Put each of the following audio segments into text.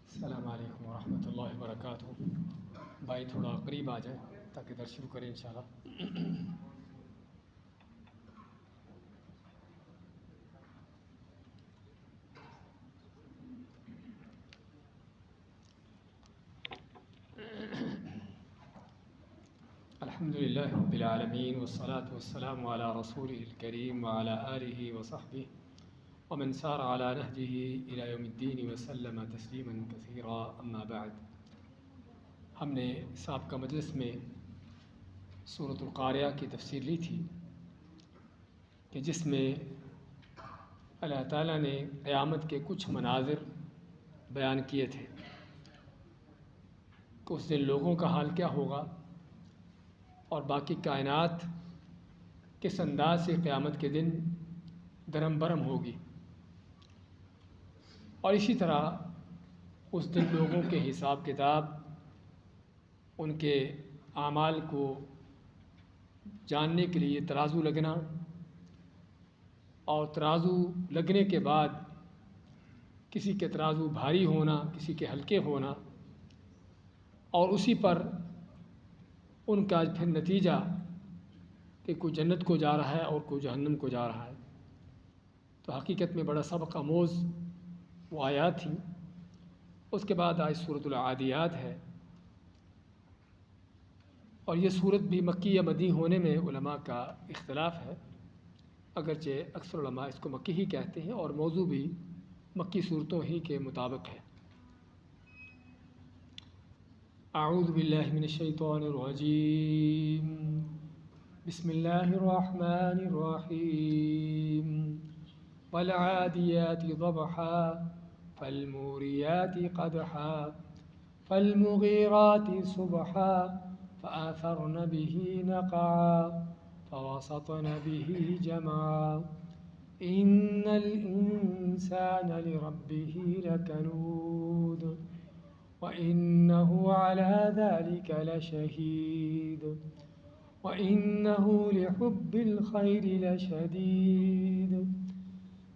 السلام علیکم ورحمۃ اللہ وبرکاتہ۔ بھائی تھوڑا قریب آ جائیں تاکہ درس شروع کریں انشاءاللہ۔ الحمدللہ رب العالمین والصلاة والسلام علی رسولہ الکریم وعلی آلہ وصحبہ ومن سار علی نہجہ الی یوم الدین وسلم تسلیما کثیرا، اما بعد۔ ہم نے سابقہ مجلس میں سورۃ القاریہ کی تفسیر لی تھی کہ جس میں اللہ تعالیٰ نے قیامت کے کچھ مناظر بیان کیے تھے کہ اس دن لوگوں کا حال کیا ہوگا اور باقی کائنات کس انداز سے قیامت کے دن درم برم ہوگی، اور اسی طرح اس دن لوگوں کے حساب کتاب، ان کے اعمال کو جاننے کے لیے ترازو لگنا، اور ترازو لگنے کے بعد کسی کے ترازو بھاری ہونا، کسی کے ہلکے ہونا، اور اسی پر ان کا پھر نتیجہ کہ کوئی جنت کو جا رہا ہے اور کوئی جہنم کو جا رہا ہے۔ تو حقیقت میں بڑا سبق آموز وہ آیات تھیں۔ اس کے بعد آج سورۃ العادیات ہے، اور یہ سورت بھی مکی یا مدنی ہونے میں علماء کا اختلاف ہے، اگرچہ اکثر علماء اس کو مکی ہی کہتے ہیں، اور موضوع بھی مکی صورتوں ہی کے مطابق ہے۔ اعوذ باللہ من الشیطان الرجیم، بسم اللہ الرحمن الرحیم، والعادیات ضبحا فالموریات قدحا فالمغیرات صبحا فأثرن به نقعا فوسطن به جمعا إن الإنسان لربه لكنود وإنه على ذلك لشهيد وإنه لحب الخير لشديد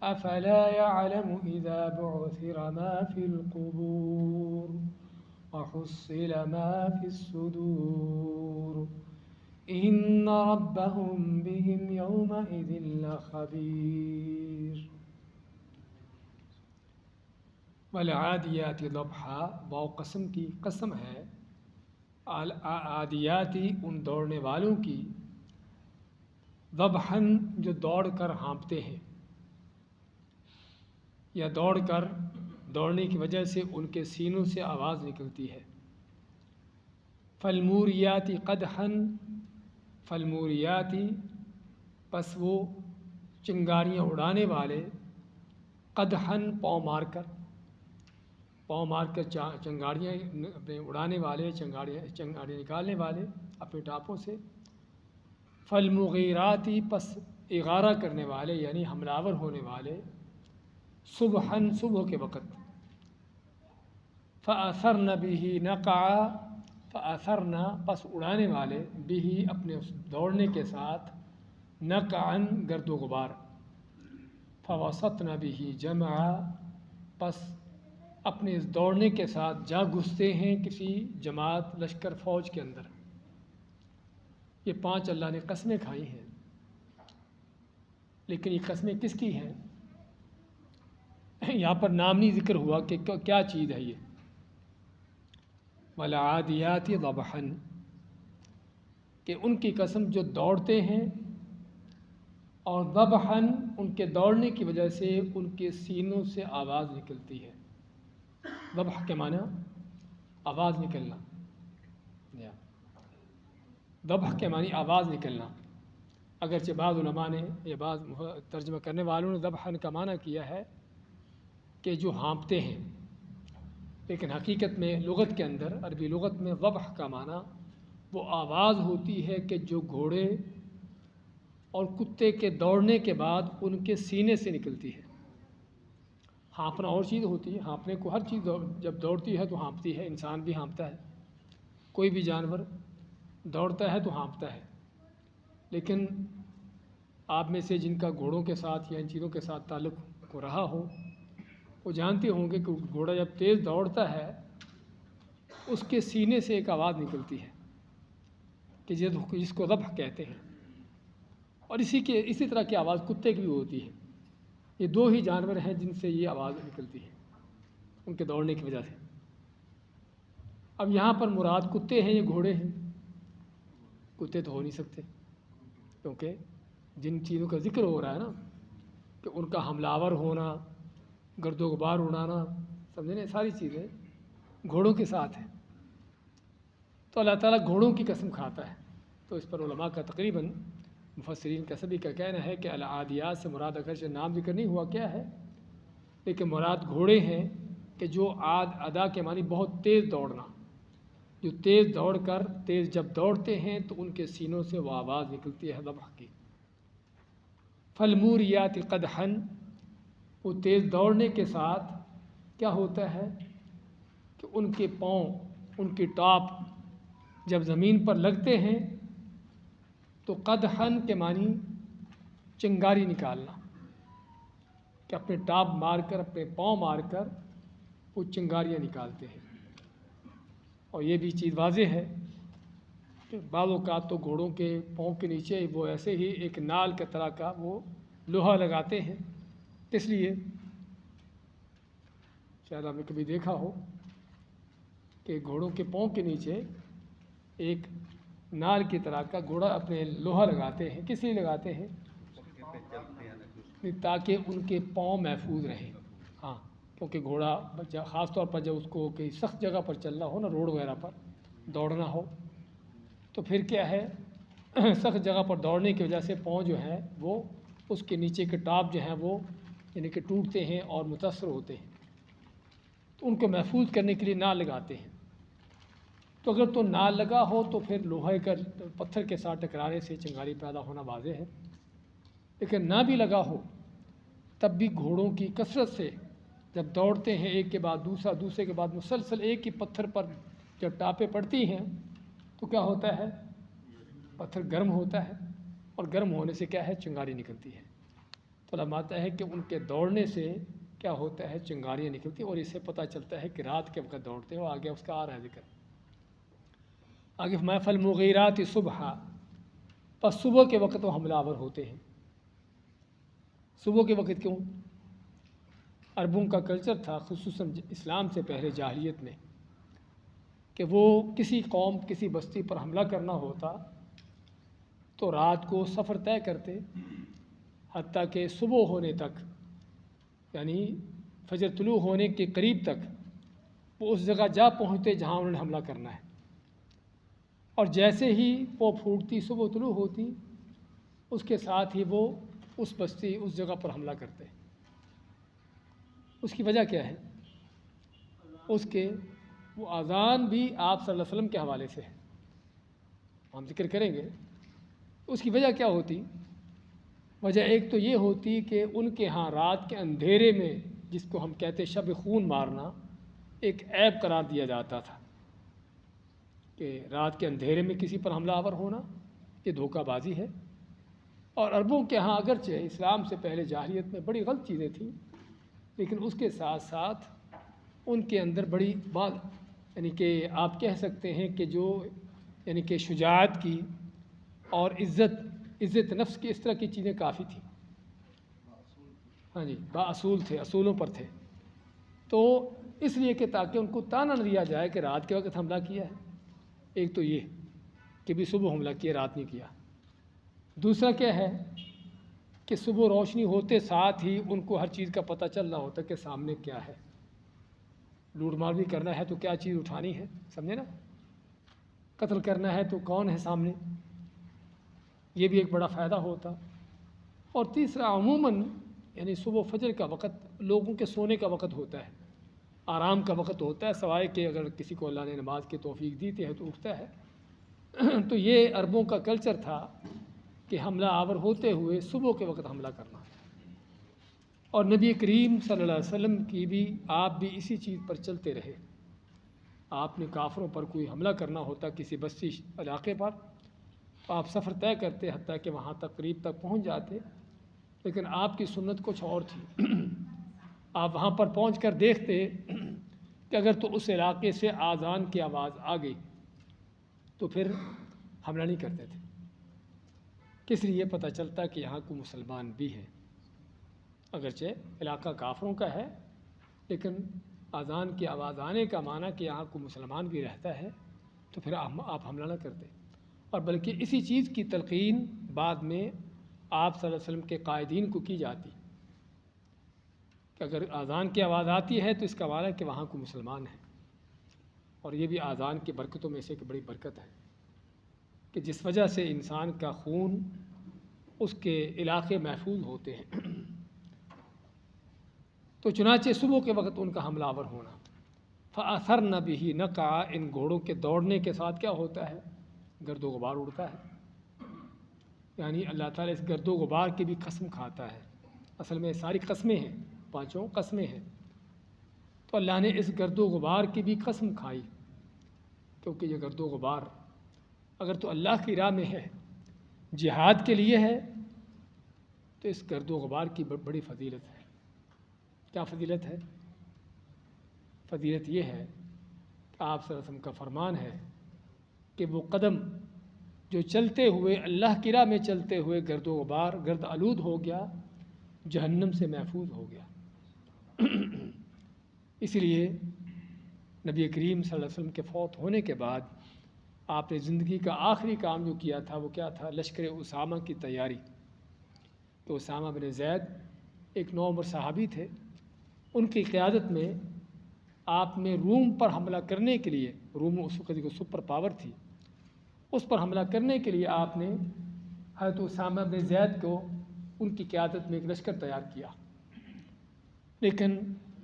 أفلا يعلم إذا بعثر ما في القبور وحصل ما في الصدور إن ربهم بهم يومئذ لخبير۔ والعادیات ضبحا، واو قسم کی قسم ہے، عادیاتی ان دوڑنے والوں کی، ضبحاً جو دوڑ کر ہانپتے ہیں، یا دوڑنے کی وجہ سے ان کے سینوں سے آواز نکلتی ہے۔ فالموریاتی قدحاً، فالموریاتی پس وہ چنگاریاں اڑانے والے، قدحاً پاؤں مار کر چنگاریاں اڑانے والے، چنگاریاں نکالنے والے اپنے ٹاپوں سے۔ فالمغیراتی پس اغارہ کرنے والے یعنی حملہ ہونے والے، صبحاً صبح کے وقت۔ فأثرن به نقعا، فأثرن پس اڑانے والے، به اپنے اس دوڑنے کے ساتھ، نقعاً گرد و غبار۔ فوسطن به جمعا پس اپنے اس دوڑنے کے ساتھ جا گھستے ہیں کسی جماعت، لشکر، فوج کے اندر۔ یہ 5 اللہ نے قسمیں کھائی ہیں، لیکن یہ قسمیں کس کی ہیں؟ یہاں پر نام نہیں ذکر ہوا کہ کیا چیز ہے یہ۔ والعادیات ضبحاً، کہ ان کی قسم جو دوڑتے ہیں، اور ضبحاً ان کے دوڑنے کی وجہ سے ان کے سینوں سے آواز نکلتی ہے۔ ضبح کے معنی آواز نکلنا، ضبح کے معنی آواز نکلنا۔ اگرچہ بعض علماء نے یا بعض ترجمہ کرنے والوں نے ضبحاً کا معنی کیا ہے کہ جو ہانپتے ہیں، لیکن حقیقت میں لغت کے اندر، عربی لغت میں ضبح کا معنی وہ آواز ہوتی ہے کہ جو گھوڑے اور کتے کے دوڑنے کے بعد ان کے سینے سے نکلتی ہے۔ ہانپنا اور چیز ہوتی ہے، ہانپنے کو ہر چیز جب دوڑتی ہے تو ہانپتی ہے، انسان بھی ہانپتا ہے، کوئی بھی جانور دوڑتا ہے تو ہانپتا ہے۔ لیکن آپ میں سے جن کا گھوڑوں کے ساتھ یا ان چیزوں کے ساتھ تعلق ہو رہا ہو وہ جانتے ہوں گے کہ گھوڑا جب تیز دوڑتا ہے اس کے سینے سے ایک آواز نکلتی ہے کہ جس کو ذبح کہتے ہیں، اور اسی طرح کی آواز کتے کی بھی ہوتی ہے۔ یہ دو ہی جانور ہیں جن سے یہ آواز نکلتی ہے ان کے دوڑنے کی وجہ سے۔ اب یہاں پر مراد کتے ہیں یا گھوڑے ہیں؟ کتے تو ہو نہیں سکتے، کیونکہ جن چیزوں کا ذکر ہو رہا ہے نا کہ ان کا حملہ آور ہونا، گرد و غبار اڑانا، سمجھے نا، ساری چیزیں گھوڑوں کے ساتھ ہیں۔ تو اللہ تعالیٰ گھوڑوں کی قسم کھاتا ہے، تو اس پر علماء کا تقریباً مفسرین کا سبھی کا کہنا ہے کہ العادیات سے مراد اگرچہ نام ذکر نہیں ہوا کیا ہے، لیکن مراد گھوڑے ہیں کہ جو ادا کے معنی بہت تیز دوڑنا، جو تیز دوڑ کر جب دوڑتے ہیں تو ان کے سینوں سے وہ آواز نکلتی ہے ذبح کی۔ فالموریات قدحا، وہ تیز دوڑنے کے ساتھ کیا ہوتا ہے کہ ان کے پاؤں، ان کی ٹاپ جب زمین پر لگتے ہیں تو قدحن کے معنی چنگاری نکالنا، کہ اپنے ٹاپ مار کر، اپنے پاؤں مار کر وہ چنگاریاں نکالتے ہیں۔ اور یہ بھی چیز واضح ہے کہ بعض اوقات تو گھوڑوں کے پاؤں کے نیچے وہ ایسے ہی ایک نال کے طرح کا وہ لوہا لگاتے ہیں، اس لیے شاید آپ نے کبھی دیکھا ہو کہ گھوڑوں کے پاؤں کے نیچے ایک نال کی طرح کا گھوڑا اپنے لوہا لگاتے ہیں۔ کس لیے لگاتے ہیں؟ تاکہ ان کے پاؤں محفوظ رہیں۔ ہاں، کیونکہ گھوڑا خاص طور پر جب اس کو کہیں سخت جگہ پر چلنا ہو نا، روڈ وغیرہ پر دوڑنا ہو، تو پھر کیا ہے سخت جگہ پر دوڑنے کی وجہ سے پاؤں جو ہیں وہ اس کے نیچے کے ٹاپ جو ہیں وہ یعنی کہ ٹوٹتے ہیں اور متاثر ہوتے ہیں، تو ان کو محفوظ کرنے کے لیے نال لگاتے ہیں۔ تو اگر تو نال لگا ہو تو پھر لوہے کا پتھر کے ساتھ ٹکرانے سے چنگاری پیدا ہونا واضح ہے، لیکن نہ بھی لگا ہو تب بھی گھوڑوں کی کثرت سے جب دوڑتے ہیں ایک کے بعد دوسرا، دوسرے کے بعد مسلسل ایک ہی پتھر پر جب ٹاپیں پڑتی ہیں تو کیا ہوتا ہے؟ پتھر گرم ہوتا ہے، اور گرم ہونے سے کیا ہے؟ چنگاری نکلتی ہے۔ تو علماء آتا ہے کہ ان کے دوڑنے سے کیا ہوتا ہے؟ چنگاریاں نکلتی ہیں، اور اس سے پتہ چلتا ہے کہ رات کے وقت دوڑتے ہیں، اور آگے اس کا آ رہا ہے ذکر۔ آگے فرمایا فالمغیرات صبحا، پس صبح کے وقت وہ حملہ آور ہوتے ہیں۔ صبح کے وقت کیوں؟ عربوں کا کلچر تھا، خصوصاً اسلام سے پہلے جاہلیت میں، کہ وہ کسی قوم، کسی بستی پر حملہ کرنا ہوتا تو رات کو سفر طے کرتے، حتیٰ کہ صبح ہونے تک، یعنی فجر طلوع ہونے کے قریب تک وہ اس جگہ جا پہنچتے جہاں انہوں نے حملہ کرنا ہے، اور جیسے ہی وہ پھوٹتی، صبح طلوع ہوتی، اس کے ساتھ ہی وہ اس بستی، اس جگہ پر حملہ کرتے۔ اس کی وجہ کیا ہے؟ اس کے وہ اذان بھی آپ صلی اللہ علیہ وسلم کے حوالے سے ہے، ہم ذکر کریں گے۔ اس کی وجہ کیا ہوتی؟ وجہ ایک تو یہ ہوتی کہ ان کے ہاں رات کے اندھیرے میں، جس کو ہم کہتے شب خون مارنا، ایک عیب قرار دیا جاتا تھا کہ رات کے اندھیرے میں کسی پر حملہ آور ہونا یہ دھوکہ بازی ہے۔ اور عربوں کے ہاں اگرچہ اسلام سے پہلے جاہلیت میں بڑی غلط چیزیں تھیں، لیکن اس کے ساتھ ساتھ ان کے اندر بڑی بات، یعنی کہ آپ کہہ سکتے ہیں کہ جو یعنی کہ شجاعت کی اور عزت نفس کی، اس طرح کی چیزیں کافی تھیں۔ ہاں جی، باصول تھے، اصولوں پر تھے۔ تو اس لیے کہ تاکہ ان کو تانا نہ دیا جائے کہ رات کے وقت حملہ کیا ہے، ایک تو یہ کہ بھی صبح حملہ کیا، رات نہیں کیا۔ دوسرا کیا ہے کہ صبح روشنی ہوتے ساتھ ہی ان کو ہر چیز کا پتہ چل رہا ہوتا کہ سامنے کیا ہے، لوٹ مار بھی کرنا ہے تو کیا چیز اٹھانی ہے، سمجھے نا، قتل کرنا ہے تو کون ہے سامنے، یہ بھی ایک بڑا فائدہ ہوتا۔ اور تیسرا عموماً یعنی صبح فجر کا وقت لوگوں کے سونے کا وقت ہوتا ہے، آرام کا وقت ہوتا ہے، سوائے کہ اگر کسی کو اللہ نے نماز کی توفیق دیتی ہے تو اٹھتا ہے۔ تو یہ عربوں کا کلچر تھا کہ حملہ آور ہوتے ہوئے صبح کے وقت حملہ کرنا، اور نبی کریم صلی اللہ علیہ وسلم کی بھی، آپ بھی اسی چیز پر چلتے رہے۔ آپ نے کافروں پر کوئی حملہ کرنا ہوتا کسی بستی علاقے پر، آپ سفر طے کرتے حتیٰ کہ وہاں تک قریب تک پہنچ جاتے، لیکن آپ کی سنت کچھ اور تھی۔ آپ وہاں پر پہنچ کر دیکھتے کہ اگر تو اس علاقے سے آذان کی آواز آ گئی تو پھر حملہ نہیں کرتے تھے۔ کس لیے؟ پتہ چلتا کہ یہاں کو مسلمان بھی ہیں، اگرچہ علاقہ کافروں کا ہے، لیکن آذان کی آواز آنے کا معنی کہ یہاں کو مسلمان بھی رہتا ہے، تو پھر آپ حملہ نہ کرتے، اور بلکہ اسی چیز کی تلقین بعد میں آپ صلی اللہ علیہ وسلم کے قائدین کو کی جاتی کہ اگر آذان کی آواز آتی ہے تو اس کا معنی ہے کہ وہاں کو مسلمان ہیں۔ اور یہ بھی آذان کی برکتوں میں سے ایک بڑی برکت ہے کہ جس وجہ سے انسان کا خون اس کے علاقے محفوظ ہوتے ہیں۔ تو چنانچہ صبح کے وقت ان کا حملہ آور ہونا، فَأَثَرْنَ بِهِ نَقْعًا، ان گھوڑوں کے دوڑنے کے ساتھ کیا ہوتا ہے؟ گرد و غبار اڑتا ہے۔ یعنی اللہ تعالیٰ اس گرد و غبار کی بھی قسم کھاتا ہے۔ اصل میں ساری قسمیں ہیں، پانچوں قسمیں ہیں، تو اللہ نے اس گرد و غبار کی بھی قسم کھائی، کیونکہ یہ گرد و غبار اگر تو اللہ کی راہ میں ہے، جہاد کے لیے ہے، تو اس گرد و غبار کی بڑی فضیلت ہے۔ کیا فضیلت ہے؟ فضیلت یہ ہے کہ آپ صلی اللہ علیہ وسلم کا فرمان ہے کہ وہ قدم جو چلتے ہوئے اللہ کی راہ میں چلتے ہوئے گرد و غبار گرد آلود ہو گیا، جہنم سے محفوظ ہو گیا۔ اس لیے نبی کریم صلی اللہ علیہ وسلم کے فوت ہونے کے بعد آپ نے زندگی کا آخری کام جو کیا تھا وہ کیا تھا؟ لشکر اسامہ کی تیاری۔ تو اسامہ بن زید ایک نوعمر صحابی تھے، ان کی قیادت میں آپ نے روم پر حملہ کرنے کے لیے، روم اس وقت کو سپر پاور تھی، اس پر حملہ کرنے کے لیے آپ نے حضرت اسامہ بن زید کو ان کی قیادت میں ایک لشکر تیار کیا۔ لیکن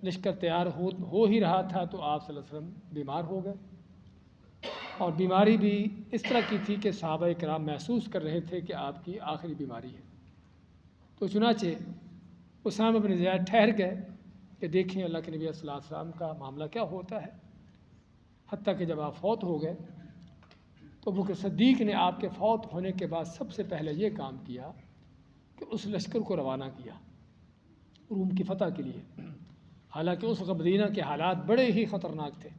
لشکر تیار ہو ہی رہا تھا تو آپ صلی اللہ علیہ وسلم بیمار ہو گئے، اور بیماری بھی اس طرح کی تھی کہ صحابہ کرام محسوس کر رہے تھے کہ آپ کی آخری بیماری ہے۔ تو چنانچہ اسامہ بن زید ٹھہر گئے کہ دیکھیں اللہ کے نبی صلی اللہ علیہ وسلم کا معاملہ کیا ہوتا ہے۔ حتیٰ کہ جب آپ فوت ہو گئے تو ابو بکر صدیق نے آپ کے فوت ہونے کے بعد سب سے پہلے یہ کام کیا کہ اس لشکر کو روانہ کیا روم کی فتح کے لیے۔ حالانکہ اس وقت مدینہ کے حالات بڑے ہی خطرناک تھے،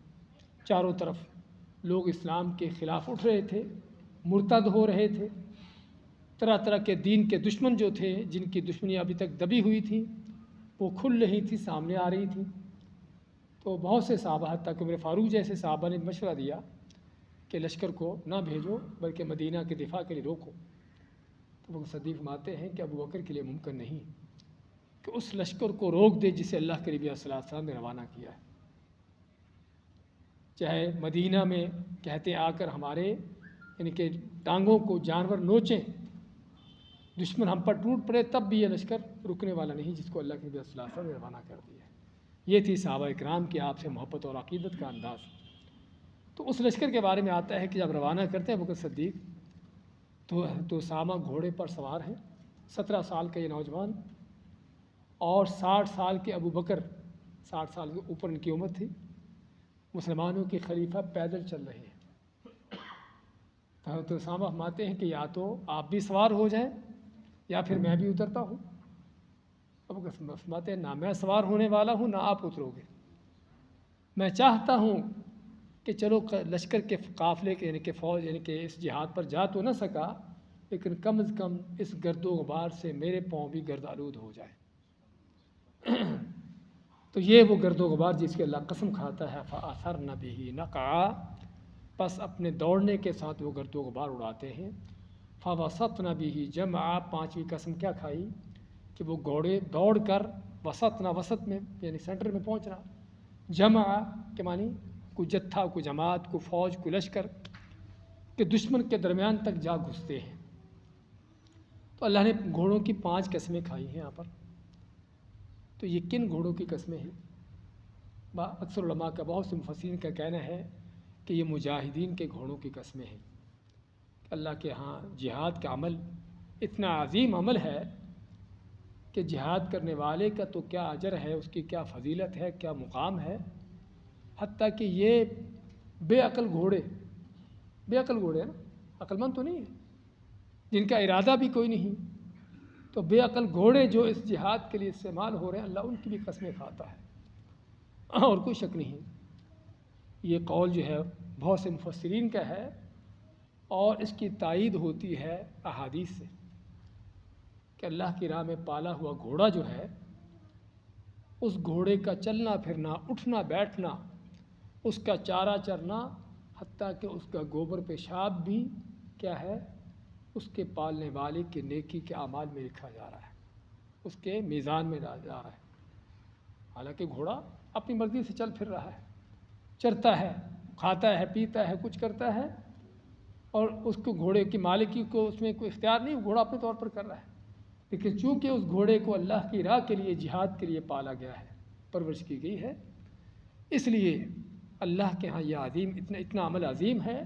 چاروں طرف لوگ اسلام کے خلاف اٹھ رہے تھے، مرتد ہو رہے تھے، طرح طرح کے دین کے دشمن جو تھے، جن کی دشمنی ابھی تک دبی ہوئی تھی، وہ کھل رہی تھی، سامنے آ رہی تھی۔ تو بہت سے صحابہ، حتیٰ کہ عمر فاروق جیسے صحابہ نے مشورہ دیا کہ لشکر کو نہ بھیجو بلکہ مدینہ کے دفاع کے لیے روکو۔ تو وہ صدیق فرماتے ہیں کہ ابو بکر کے لیے ممکن نہیں کہ اس لشکر کو روک دے جسے اللہ کے نبی صلی اللہ علیہ وسلم نے روانہ کیا ہے۔ چاہے مدینہ میں کہتے آ کر ہمارے یعنی کہ ٹانگوں کو جانور نوچیں، دشمن ہم پر ٹوٹ پڑے، تب بھی یہ لشکر رکنے والا نہیں جس کو اللہ کے نبی صلی اللہ علیہ وسلم نے روانہ کر دیا ہے۔ یہ تھی صحابہ اکرام کی آپ سے محبت اور عقیدت کا انداز۔ تو اس لشکر کے بارے میں آتا ہے کہ جب روانہ کرتے ہیں ابو بکر صدیق تو اسامہ گھوڑے پر سوار ہیں، 17 سال کا یہ نوجوان، اور 60 سال کے ابو بکر، 60 سال کے اوپر ان کی عمر تھی، مسلمانوں کے خلیفہ پیدل چل رہے ہیں۔ تو اسامہ فرماتے ہیں کہ یا تو آپ بھی سوار ہو جائیں یا پھر میں بھی اترتا ہوں۔ ابو بکر فرماتے ہیں نہ میں سوار ہونے والا ہوں نہ آپ اترو گے، میں چاہتا ہوں کہ چلو لشکر کے قافلے کے یعنی کہ فوج یعنی کہ اس جہاد پر جا تو نہ سکا، لیکن کم از کم اس گرد و غبار سے میرے پاؤں بھی گرد آلود ہو جائے۔ تو یہ وہ گرد و غبار جس کی اللہ قسم کھاتا ہے، فَأَثَرْنَ بِهِ نَقْعًا، بس اپنے دوڑنے کے ساتھ وہ گرد و غبار اڑاتے ہیں۔ فَوَسَطْنَ بِهِ جَمْعًا، پانچویں قسم کیا کھائی کہ وہ گھوڑے دوڑ کر وسطنا، وسط میں یعنی سینٹر میں پہنچنا، جمع کے معنی کوئی جتھا، کوئی جماعت، کوئی فوج، کوئی لشکر کہ دشمن کے درمیان تک جا گھستے ہیں۔ تو اللہ نے گھوڑوں کی 5 قسمیں کھائی ہیں یہاں پر۔ تو یہ کن گھوڑوں کی قسمیں ہیں؟ اکثر علماء کا، بہت سے مفسرین کا کہنا ہے کہ یہ مجاہدین کے گھوڑوں کی قسمیں ہیں۔ اللہ کے ہاں جہاد کا عمل اتنا عظیم عمل ہے کہ جہاد کرنے والے کا تو کیا اجر ہے، اس کی کیا فضیلت ہے، کیا مقام ہے، حتیٰ کہ یہ بے عقل گھوڑے ہیں نا، عقل مند تو نہیں ہے، جن کا ارادہ بھی کوئی نہیں، تو بے عقل گھوڑے جو اس جہاد کے لیے استعمال ہو رہے ہیں اللہ ان کی بھی قسمیں کھاتا ہے، اور کوئی شک نہیں۔ یہ قول جو ہے بہت سے مفسرین کا ہے، اور اس کی تائید ہوتی ہے احادیث سے کہ اللہ کی راہ میں پالا ہوا گھوڑا جو ہے، اس گھوڑے کا چلنا پھرنا، اٹھنا بیٹھنا، اس کا چارہ چرنا، حتیٰ کہ اس کا گوبر پیشاب بھی کیا ہے، اس کے پالنے والے کے نیکی کے اعمال میں لکھا جا رہا ہے، اس کے میزان میں ڈالا جا رہا ہے۔ حالانکہ گھوڑا اپنی مرضی سے چل پھر رہا ہے، چرتا ہے، کھاتا ہے، پیتا ہے، کچھ کرتا ہے، اور اس کو گھوڑے کی مالکی کو اس میں کوئی اختیار نہیں، گھوڑا اپنے طور پر کر رہا ہے۔ لیکن چونکہ اس گھوڑے کو اللہ کی راہ کے لیے، جہاد کے لیے پالا گیا ہے، پرورش کی گئی ہے، اس لیے اللہ کے ہاں یہ عظیم اتنا عمل عظیم ہے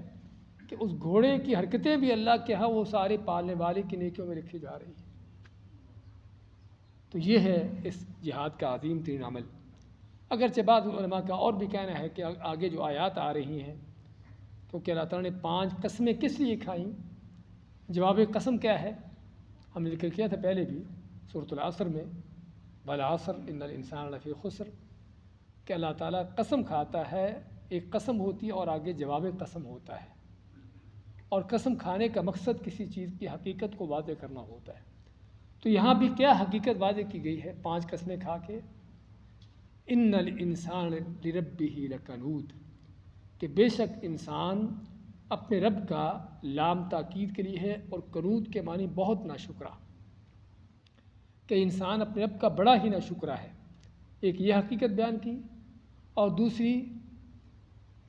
کہ اس گھوڑے کی حرکتیں بھی اللہ کے ہاں وہ سارے پالنے والے کی نیکیوں میں لکھی جا رہی ہیں۔ تو یہ ہے اس جہاد کا عظیم ترین عمل۔ اگرچہ بعض علماء کا اور بھی کہنا ہے کہ آگے جو آیات آ رہی ہیں، تو کہ اللہ تعالیٰ نے 5 قسمیں کس لیے کھائیں؟ جواب قسم کیا ہے؟ ہم نے ذکر کیا تھا پہلے بھی سورۃ العصر میں، والعصر ان الانسان لفی خسر، کہ اللہ تعالیٰ قسم کھاتا ہے، ایک قسم ہوتی ہے اور آگے جواب قسم ہوتا ہے، اور قسم کھانے کا مقصد کسی چیز کی حقیقت کو واضح کرنا ہوتا ہے۔ تو یہاں بھی کیا حقیقت واضح کی گئی ہے 5 قسمیں کھا کے؟ ان الانسان لربہ لکنود، کہ بے شک انسان اپنے رب کا لام تاکید کے لیے ہے، اور کنود کے معنی بہت ناشکرا، کہ انسان اپنے رب کا بڑا ہی ناشکرا ہے۔ ایک یہ حقیقت بیان کی، اور دوسری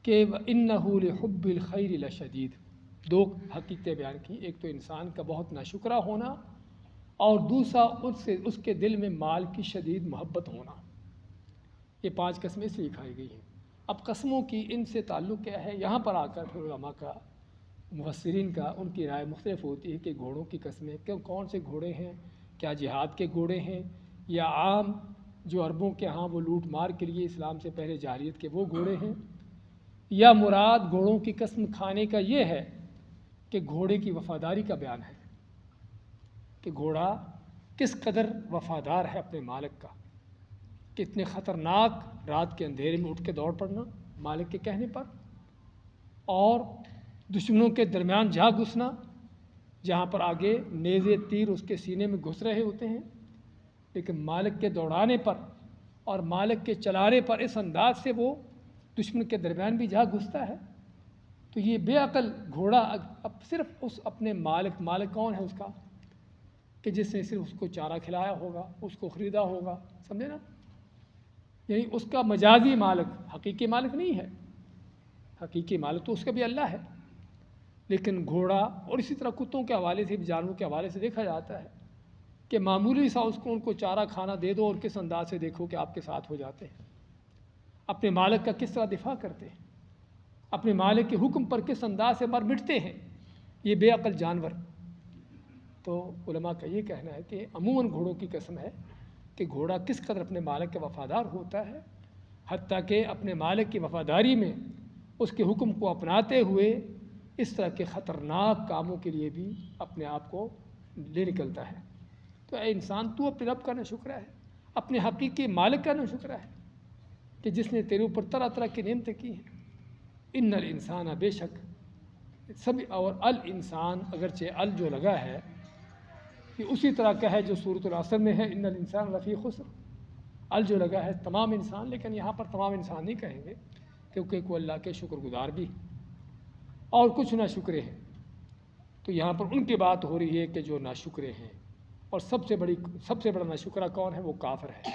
کہ انہ لحب الخیر لشدید، 2 حقیقتیں بیان کی۔ ایک تو انسان کا بہت ناشکرا ہونا، اور دوسرا اس کے دل میں مال کی شدید محبت ہونا۔ یہ 5 قسمیں اس لیے کھائی گئی ہیں۔ اب قسموں کی ان سے تعلق کیا ہے؟ یہاں پر آ کر پھر علماء کا، مفسرین کا، ان کی رائے مختلف ہوتی ہے کہ گھوڑوں کی قسمیں کون سے گھوڑے ہیں، کیا جہاد کے گھوڑے ہیں، یا عام جو عربوں کے ہاں وہ لوٹ مار کے لیے اسلام سے پہلے جاہلیت کے وہ گھوڑے ہیں، یا مراد گھوڑوں کی قسم کھانے کا یہ ہے کہ گھوڑے کی وفاداری کا بیان ہے، کہ گھوڑا کس قدر وفادار ہے اپنے مالک کا، کتنے خطرناک رات کے اندھیرے میں اٹھ کے دوڑ پڑنا مالک کے کہنے پر، اور دشمنوں کے درمیان جا گھسنا، جہاں پر آگے نیزے تیر اس کے سینے میں گھس رہے ہوتے ہیں، لیکن مالک کے دوڑانے پر اور مالک کے چلانے پر اس انداز سے وہ دشمن کے درمیان بھی جا گھستا ہے۔ تو یہ بے عقل گھوڑا اب صرف اس اپنے مالک کون ہے اس کا، کہ جس نے صرف اس کو چارہ کھلایا ہوگا، اس کو خریدا ہوگا، سمجھے نا، یعنی اس کا مجازی مالک، حقیقی مالک نہیں ہے، حقیقی مالک تو اس کا بھی اللہ ہے۔ لیکن گھوڑا، اور اسی طرح کتوں کے حوالے سے بھی، جانوروں کے حوالے سے دیکھا جاتا ہے کہ معمولی سا ان کو چارہ کھانا دے دو اور کس انداز سے دیکھو کہ آپ کے ساتھ ہو جاتے ہیں، اپنے مالک کا کس طرح دفاع کرتے ہیں، اپنے مالک کے حکم پر کس انداز سے مر مٹتے ہیں، یہ بے عقل جانور۔ تو علماء کا یہ کہنا ہے کہ عموماً گھوڑوں کی قسم ہے کہ گھوڑا کس قدر اپنے مالک کے وفادار ہوتا ہے، حتیٰ کہ اپنے مالک کی وفاداری میں اس کے حکم کو اپناتے ہوئے اس طرح کے خطرناک کاموں کے لیے بھی اپنے آپ کو لے نکلتا ہے۔ تو اے انسان، تو اپنے رب کا ناشکرا ہے، اپنے حقیقی مالک کا ناشکرا ہے، کہ جس نے تیرے اوپر طرح طرح کی نعمتیں کی ہیں۔ ان الانسان، بے شک سب، اور الانسان اگرچہ ال جو لگا ہے یہ اسی طرح کا ہے جو سورۃ العصر میں ہے، ان الانسان لفی خسر، ال جو لگا ہے تمام انسان، لیکن یہاں پر تمام انسان نہیں کہیں گے، کیونکہ کوئی اللہ کے شکر گزار بھی اور کچھ ناشکرے ہیں۔ تو یہاں پر ان کی بات ہو رہی ہے کہ جو ناشکرے ہیں، اور سب سے بڑا ناشکرا کون ہے؟ وہ کافر ہے۔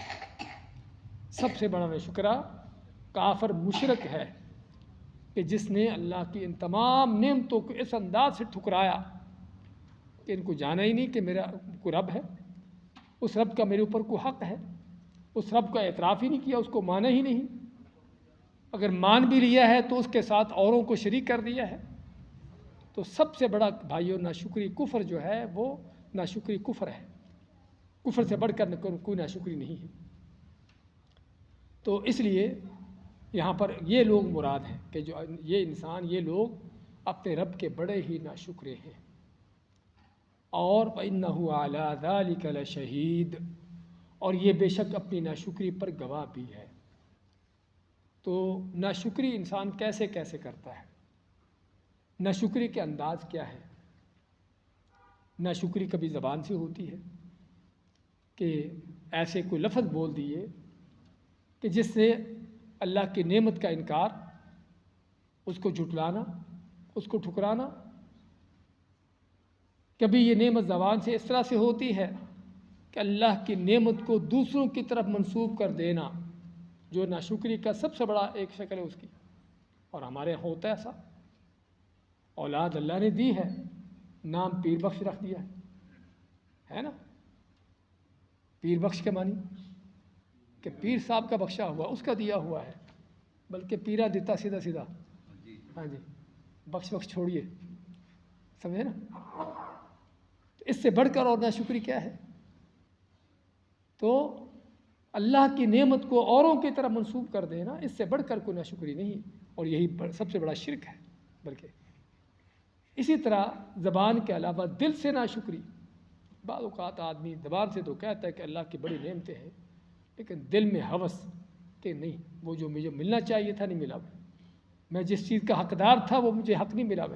سب سے بڑا ناشکرا کافر مشرک ہے، کہ جس نے اللہ کی ان تمام نعمتوں کو اس انداز سے ٹھکرایا کہ ان کو جانا ہی نہیں کہ میرا کوئی رب ہے، اس رب کا میرے اوپر کوئی حق ہے، اس رب کا اعتراف ہی نہیں کیا، اس کو مانا ہی نہیں، اگر مان بھی لیا ہے تو اس کے ساتھ اوروں کو شریک کر دیا ہے۔ تو سب سے بڑا بھائیو ناشکری کفر جو ہے، وہ ناشکری کفر ہے، کفر سے بڑھ کر کوئی ناشکری نہیں ہے۔ تو اس لیے یہاں پر یہ لوگ مراد ہیں کہ جو یہ انسان، یہ لوگ اپنے رب کے بڑے ہی ناشکرے ہیں۔ اور وَإِنَّهُ عَلَى ذَلِكَ لَشَهِيدٌ، اور یہ بے شک اپنی ناشکری پر گواہ بھی ہے۔ تو ناشکری انسان کیسے کیسے کرتا ہے، ناشکری کے انداز کیا ہے؟ ناشکری کبھی زبان سے ہوتی ہے کہ ایسے کوئی لفظ بول دیے کہ جس سے اللہ کی نعمت کا انکار، اس کو جھٹلانا، اس کو ٹھکرانا۔ کبھی یہ نعمت زبان سے اس طرح سے ہوتی ہے کہ اللہ کی نعمت کو دوسروں کی طرف منسوب کر دینا، جو ناشکری کا سب سے بڑا ایک شکل ہے اس کی۔ اور ہمارے یہاں ہوتا ہے ایسا، اولاد اللہ نے دی ہے، نام پیر بخش رکھ دیا ہے نا؟ پیر بخش کے معنی کہ پیر صاحب کا بخشا ہوا، اس کا دیا ہوا ہے، بلکہ پیرا دیتا سیدھا سیدھا۔ ہاں جی، بخش بخش چھوڑیے، سمجھے نا؟ اس سے بڑھ کر اور ناشکری کیا ہے؟ تو اللہ کی نعمت کو اوروں کی طرف منسوب کر دینا، اس سے بڑھ کر کوئی ناشکری نہیں، اور یہی سب سے بڑا شرک ہے۔ بلکہ اسی طرح زبان کے علاوہ دل سے ناشکری، بعض اوقات آدمی زبان سے تو کہتا ہے کہ اللہ کی بڑی نعمتیں ہیں، لیکن دل میں ہوس کہ نہیں، وہ جو مجھے ملنا چاہیے تھا نہیں ملا، میں جس چیز کا حقدار تھا وہ مجھے حق نہیں ملا،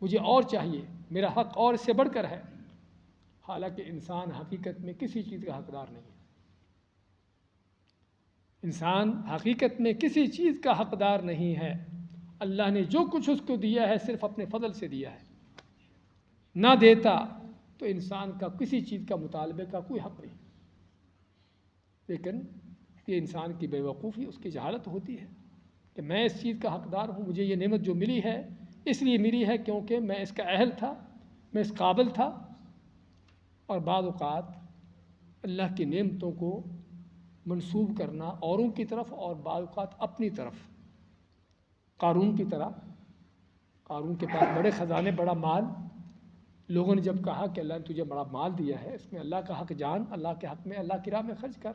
مجھے اور چاہیے، میرا حق اور اس سے بڑھ کر ہے۔ حالانکہ انسان حقیقت میں کسی چیز کا حقدار نہیں ہے، انسان حقیقت میں کسی چیز کا حقدار نہیں ہے۔ اللہ نے جو کچھ اس کو دیا ہے صرف اپنے فضل سے دیا ہے، نہ دیتا تو انسان کا کسی چیز کا مطالبے کا کوئی حق نہیں۔ لیکن یہ انسان کی بے وقوفی، اس کی جہالت ہوتی ہے کہ میں اس چیز کا حقدار ہوں، مجھے یہ نعمت جو ملی ہے اس لیے ملی ہے کیونکہ میں اس کا اہل تھا، میں اس قابل تھا۔ اور بعض اوقات اللہ کی نعمتوں کو منسوب کرنا اوروں کی طرف، اور بعض اوقات اپنی طرف۔ قارون کی طرح، قارون کے پاس بڑے خزانے، بڑا مال، لوگوں نے جب کہا کہ اللہ نے تجھے بڑا مال دیا ہے، اس میں اللہ کا حق جان، اللہ کے حق میں، اللہ کی راہ میں خرچ کر،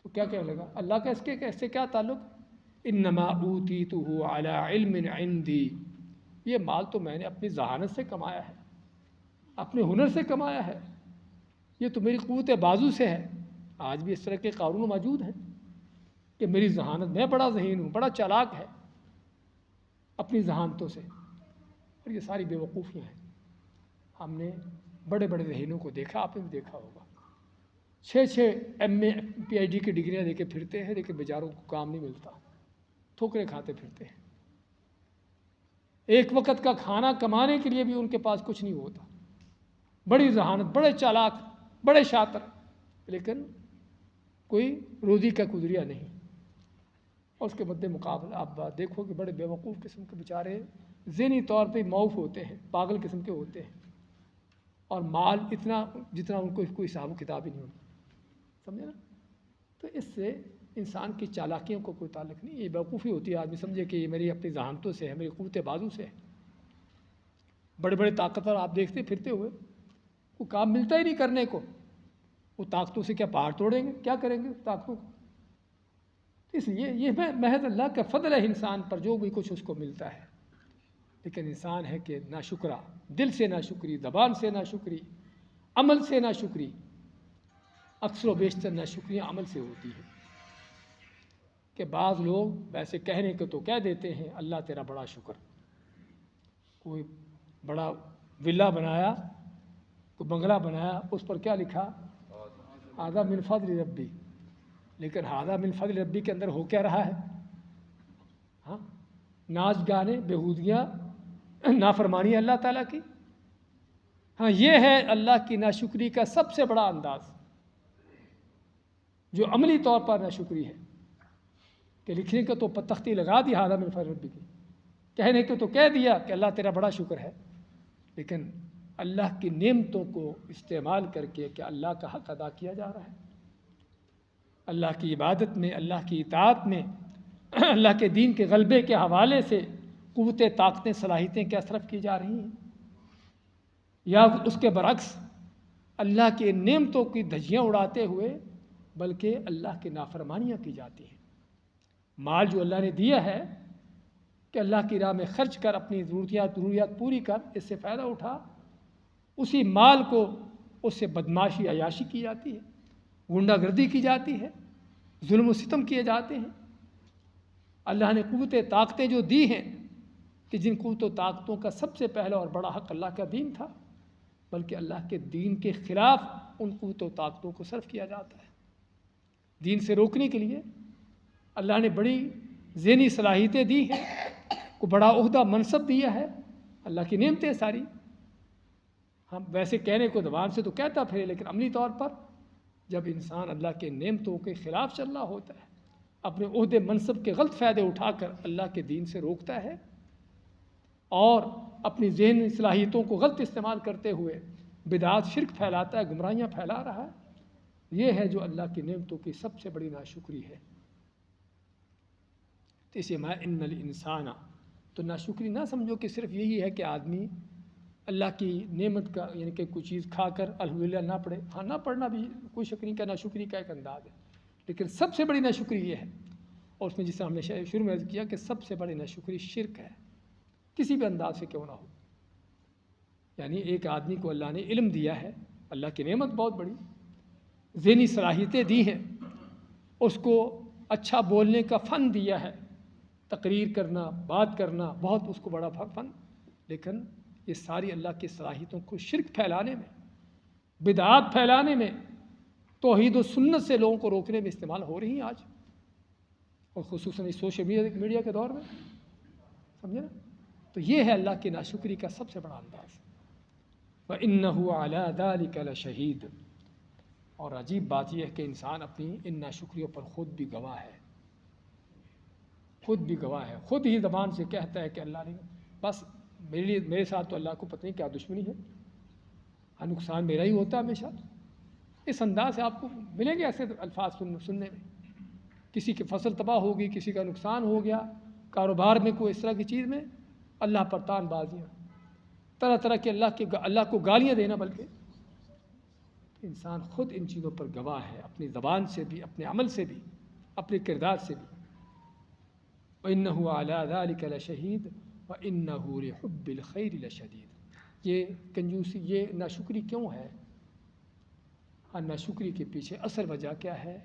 تو کیا کہنے لگا؟ اللہ کا اس سے کیا تعلق؟ انما اوتیتہ علی علم عندی، یہ مال تو میں نے اپنی ذہانت سے کمایا ہے، اپنے ہنر سے کمایا ہے، یہ تو میری قوت بازو سے ہے۔ آج بھی اس طرح کے قارون موجود ہیں کہ میری ذہانت، میں بڑا ذہین ہوں، بڑا چالاک ہے اپنی ذہانتوں سے، اور یہ ساری بے وقوفیاں ہیں۔ ہم نے بڑے بڑے ذہینوں کو دیکھا، آپ نے بھی دیکھا ہوگا، 6 ایم اے پی ایچ ڈی کی ڈگریاں دے کے پھرتے ہیں، لیکن بیچاروں کو کام نہیں ملتا، ٹھوکریں کھاتے پھرتے ہیں۔ ایک وقت کا کھانا کمانے کے لیے بھی ان کے پاس کچھ نہیں ہوتا، بڑی ذہانت، بڑے چالاک، بڑے شاطر، لیکن کوئی روزی کا کوئی ذریعہ نہیں۔ اور اس کے مد مقابل آپ دیکھو کہ بڑے بے وقوف قسم کے بیچارے ذہنی طور پہ معاف ہوتے ہیں، پاگل قسم کے ہوتے ہیں، اور مال اتنا جتنا ان کو کوئی حساب و کتاب ہی نہیں ہوتا، سمجھے نا؟ تو اس سے انسان کی چالاکیوں کو کوئی تعلق نہیں، یہ بیوقوفی ہوتی ہے، آدمی سمجھے کہ یہ میری اپنی ذہانتوں سے ہے، میری قوت بازو سے ہے۔ بڑے بڑے طاقتور آپ دیکھتے پھرتے ہوئے، کوئی کام ملتا ہی نہیں کرنے کو، وہ طاقتوں سے کیا پہاڑ توڑیں گے، کیا کریں گے طاقتوں کو؟ اس لیے یہ محض اللہ کا فضل ہے انسان پر، جو بھی کچھ اس کو ملتا ہے، لیکن انسان ہے کہ ناشکرا، دل سے ناشکری، زبان سے ناشکری، عمل سے ناشکری، اکثر و بیشتر ناشکریاں عمل سے ہوتی ہیں۔ کہ بعض لوگ ویسے کہنے کو تو کہہ دیتے ہیں اللہ تیرا بڑا شکر، کوئی بڑا ولا بنایا، کوئی بنگلہ بنایا، اس پر کیا لکھا؟ ھذا من فضل ربی، لیکن ھذا من فضل ربی کے اندر ہو کیا رہا ہے؟ ہاں، ناچ گانے، بےہودگیاں، نافرمانی اللہ تعالیٰ کی۔ ہاں، یہ ہے اللہ کی ناشکری کا سب سے بڑا انداز، جو عملی طور پر ناشکری ہے، کہ لکھنے کو تو تختی لگا دی ھذا من فضل ربی کی، کہنے کو تو کہہ دیا کہ اللہ تیرا بڑا شکر ہے، لیکن اللہ کی نعمتوں کو استعمال کر کے کہ اللہ کا حق ادا کیا جا رہا ہے، اللہ کی عبادت میں، اللہ کی اطاعت میں، اللہ کے دین کے غلبے کے حوالے سے قوتیں، طاقتیں، صلاحیتیں کیا صرف کی جا رہی ہیں، یا اس کے برعکس اللہ کی نعمتوں کی دھجیاں اڑاتے ہوئے بلکہ اللہ کی نافرمانیاں کی جاتی ہیں۔ مال جو اللہ نے دیا ہے کہ اللہ کی راہ میں خرچ کر، اپنی ضروریات پوری کر، اس سے فائدہ اٹھا، اسی مال کو اس سے بدماشی عیاشی کی جاتی ہے، غنڈہ گردی کی جاتی ہے، ظلم و ستم کیے جاتے ہیں۔ اللہ نے قوتیں طاقتیں جو دی ہیں کہ جن قوت و طاقتوں کا سب سے پہلا اور بڑا حق اللہ کا دین تھا، بلکہ اللہ کے دین کے خلاف ان قوت و طاقتوں کو صرف کیا جاتا ہے۔ دین سے روکنے کے لیے اللہ نے بڑی ذہنی صلاحیتیں دی ہیں، کو بڑا عہدہ منصب دیا ہے، اللہ کی نعمتیں ساری۔ ہم ویسے کہنے کو زبان سے تو کہتا پھرے، لیکن عملی طور پر جب انسان اللہ کے نعمتوں کے خلاف چل رہا ہوتا ہے، اپنے عہدے منصب کے غلط فائدے اٹھا کر اللہ کے دین سے روکتا ہے اور اپنی ذہنی صلاحیتوں کو غلط استعمال کرتے ہوئے بدعات شرک پھیلاتا ہے، گمراہیاں پھیلا رہا ہے، یہ ہے جو اللہ کی نعمتوں کی سب سے بڑی ناشکری ہے۔ تو اسے میں ان الانسان، تو ناشکری نہ سمجھو کہ صرف یہی ہے کہ آدمی اللہ کی نعمت کا یعنی کہ کوئی چیز کھا کر الحمدللہ نہ پڑھے۔ ہاں، نہ پڑھنا بھی کوئی شک نہیں، کا ناشکری کا ایک انداز ہے، لیکن سب سے بڑی ناشکری یہ ہے، اور اس میں جس طرح ہم نے شروع میں عرض کیا کہ سب سے بڑی ناشکری شرک ہے، کسی بھی انداز سے کیوں نہ ہو۔ یعنی ایک آدمی کو اللہ نے علم دیا ہے، اللہ کی نعمت بہت بڑی، ذہنی صلاحیتیں دی ہیں، اس کو اچھا بولنے کا فن دیا ہے، تقریر کرنا، بات کرنا، بہت اس کو بڑا فن، لیکن یہ ساری اللہ کی صلاحیتوں کو شرک پھیلانے میں، بدعات پھیلانے میں، توحید و سنت سے لوگوں کو روکنے میں استعمال ہو رہی ہیں آج، اور خصوصاً اس سوشل میڈیا کے دور میں، سمجھے نا؟ تو یہ ہے اللہ کی ناشکری کا سب سے بڑا انداز۔ وَإِنَّهُ عَلَىٰ ذَلِكَ لَشَهِيدٌ، اور عجیب بات یہ ہے کہ انسان اپنی ان ناشکریوں پر خود بھی گواہ ہے، خود بھی گواہ ہے، خود ہی زبان سے کہتا ہے کہ اللہ نے بس میرے ساتھ تو اللہ کو پتہ نہیں کیا دشمنی ہے، ہر نقصان میرا ہی ہوتا ہے ہمیشہ۔ اس انداز سے آپ کو ملیں گے ایسے الفاظ سننے میں، کسی کی فصل تباہ ہوگی، کسی کا نقصان ہو گیا، کاروبار میں کوئی اس طرح کی چیز میں، اللہ پر تان بازیاں، طرح طرح کے اللہ کو گالیاں دینا، بلکہ انسان خود ان چیزوں پر گواہ ہے، اپنی زبان سے بھی، اپنے عمل سے بھی، اپنے کردار سے بھی۔ وَإِنَّهُ عَلَىٰ ذَلِكَ لَشَهِيدٌ وَإِنَّهُ لِحُبِّ الْخَيْرِ لَشَدِيدٌ۔ یہ کنجوسی، یہ ناشکری کیوں ہے؟ ہاں، ناشکری کے پیچھے اصل وجہ کیا ہے